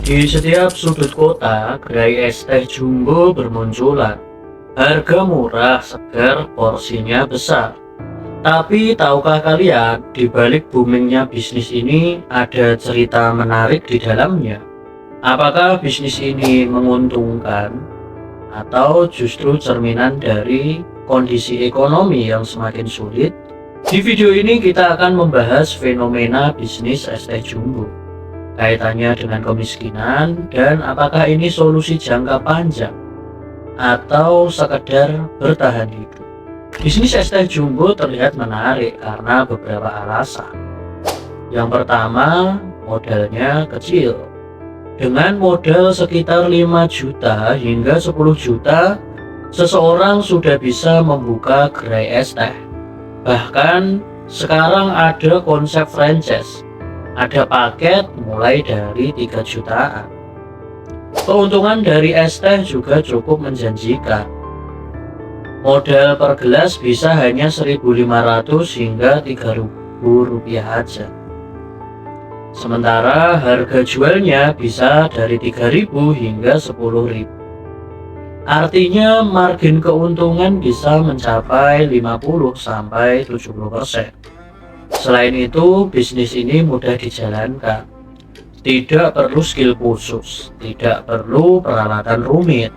Di setiap sudut kota, gerai es teh jumbo bermunculan. Harga murah, segar, porsinya besar. Tapi tahukah kalian, di balik boomingnya bisnis ini ada cerita menarik di dalamnya? Apakah bisnis ini menguntungkan atau justru cerminan dari kondisi ekonomi yang semakin sulit? Di video ini kita akan membahas fenomena bisnis es teh jumbo, kaitannya dengan kemiskinan, dan apakah ini solusi jangka panjang atau sekedar bertahan hidup. Bisnis es teh jumbo terlihat menarik karena beberapa alasan. Yang pertama, modalnya kecil. Dengan modal sekitar 5 juta hingga 10 juta, seseorang sudah bisa membuka gerai es teh. Bahkan sekarang ada konsep franchise. Ada paket mulai dari 3 jutaan. Keuntungan dari es teh juga cukup menjanjikan. Modal per gelas bisa hanya 1.500 hingga 3.000 rupiah aja. Sementara harga jualnya bisa dari 3.000 hingga 10.000. Artinya margin keuntungan bisa mencapai 50-70%. Selain itu, bisnis ini mudah dijalankan. Tidak perlu skill khusus, tidak perlu peralatan rumit.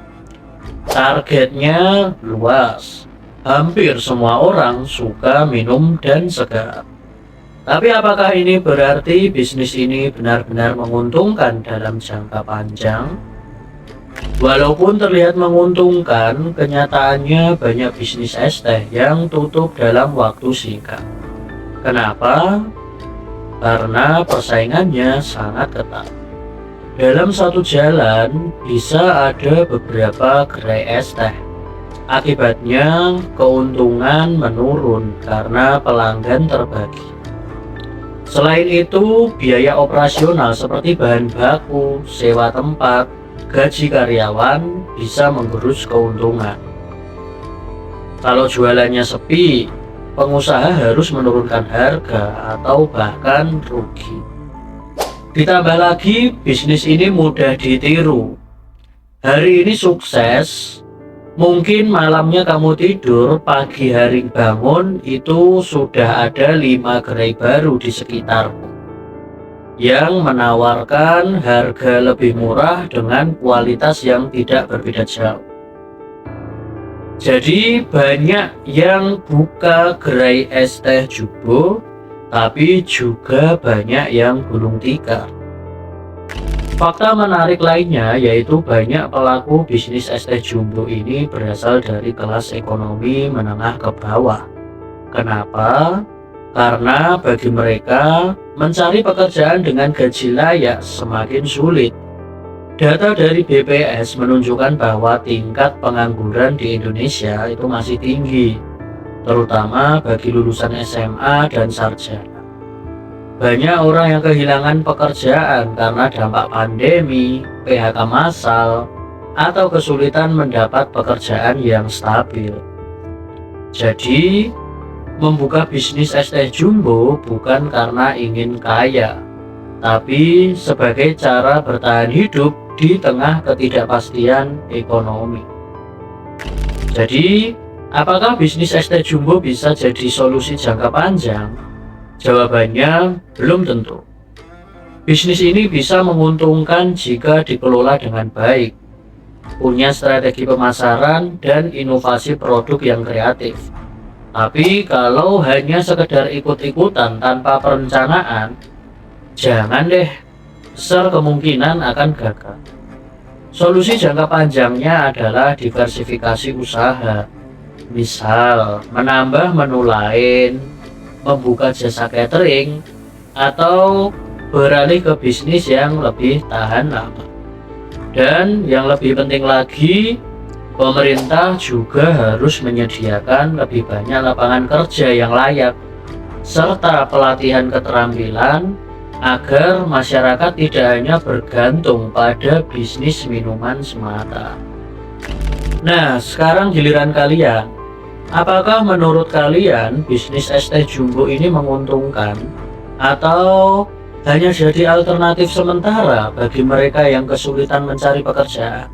Targetnya luas. Hampir semua orang suka minum dan segar. Tapi apakah ini berarti bisnis ini benar-benar menguntungkan dalam jangka panjang? Walaupun terlihat menguntungkan, kenyataannya banyak bisnis es teh yang tutup dalam waktu singkat. Kenapa? Karena persaingannya sangat ketat. Dalam satu jalan bisa ada beberapa gerai es teh. Akibatnya keuntungan menurun karena pelanggan terbagi. Selain itu, biaya operasional seperti bahan baku, sewa tempat, gaji karyawan bisa menggerus keuntungan. Kalau jualannya sepi, pengusaha harus menurunkan harga atau bahkan rugi. Ditambah lagi, bisnis ini mudah ditiru. Hari ini sukses, mungkin malamnya kamu tidur, pagi hari bangun itu sudah ada 5 gerai baru di sekitarmu yang menawarkan harga lebih murah dengan kualitas yang tidak berbeda jauh. Jadi banyak yang buka gerai es teh jumbo, tapi juga banyak yang gulung tikar. Fakta menarik lainnya yaitu banyak pelaku bisnis es teh jumbo ini berasal dari kelas ekonomi menengah ke bawah. Kenapa? Karena bagi mereka mencari pekerjaan dengan gaji layak semakin sulit. Data dari BPS menunjukkan bahwa tingkat pengangguran di Indonesia itu masih tinggi, terutama bagi lulusan SMA dan sarjana. Banyak orang yang kehilangan pekerjaan karena dampak pandemi, PHK massal, atau kesulitan mendapat pekerjaan yang stabil. Jadi, membuka bisnis es teh jumbo bukan karena ingin kaya, tapi sebagai cara bertahan hidup di tengah ketidakpastian ekonomi. Jadi, apakah bisnis es teh jumbo bisa jadi solusi jangka panjang? Jawabannya belum tentu. Bisnis ini bisa menguntungkan jika dikelola dengan baik, punya strategi pemasaran dan inovasi produk yang kreatif. Tapi kalau hanya sekedar ikut-ikutan tanpa perencanaan, jangan deh, besar kemungkinan akan gagal. Solusi jangka panjangnya adalah diversifikasi usaha. Misal, menambah menu lain, membuka jasa catering, atau beralih ke bisnis yang lebih tahan lama. Dan yang lebih penting lagi, pemerintah juga harus menyediakan lebih banyak lapangan kerja yang layak, serta pelatihan keterampilan agar masyarakat tidak hanya bergantung pada bisnis minuman semata. Nah, sekarang giliran kalian. Apakah menurut kalian bisnis es teh jumbo ini menguntungkan atau hanya jadi alternatif sementara bagi mereka yang kesulitan mencari pekerjaan.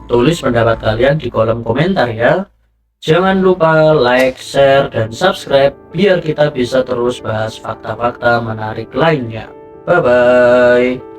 Tulis pendapat kalian di kolom komentar ya. Jangan lupa like, share, dan subscribe biar kita bisa terus bahas fakta-fakta menarik lainnya. Bye-bye.